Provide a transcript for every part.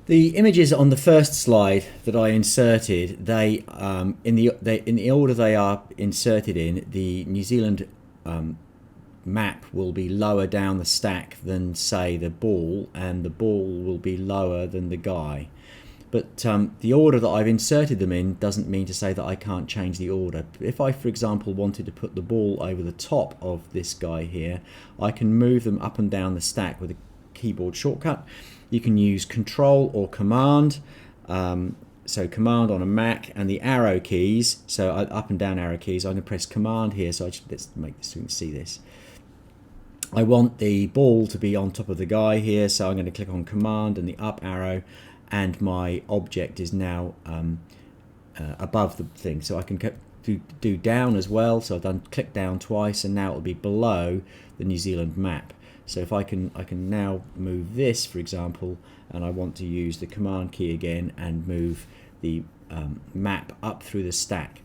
The images on the first slide that I inserted, they in the order they are inserted in, the New Zealand map will be lower down the stack than, say, the ball, and the ball will be lower than the guy. But the order that I've inserted them in doesn't mean to say that I can't change the order. If I, for example, wanted to put the ball over the top of this guy here, I can move them up and down the stack with a keyboard shortcut. You can use Control or Command. So Command on a Mac, and the arrow keys, so up and down arrow keys. I'm going to press Command here, so let's make this so you can see this. I want the ball to be on top of the guy here, so I'm going to click on Command and the up arrow, and my object is now above the thing. So I can do down as well, so I've done click down twice, and now it'll be below the New Zealand map. So if I can now move this, for example, and I want to use the Command key again and move the map up through the stack.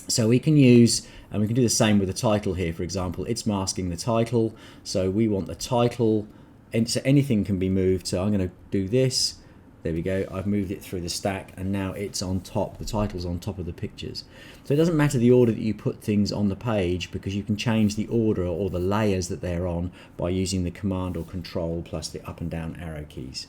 So we can use, and we can do the same with the title here, for example. It's masking the title, so we want the title, and so anything can be moved. So I'm going to do this. There we go, I've moved it through the stack, and now it's on top, the title's on top of the pictures. So it doesn't matter the order that you put things on the page, because you can change the order or the layers that they're on by using the Command or Control plus the up and down arrow keys.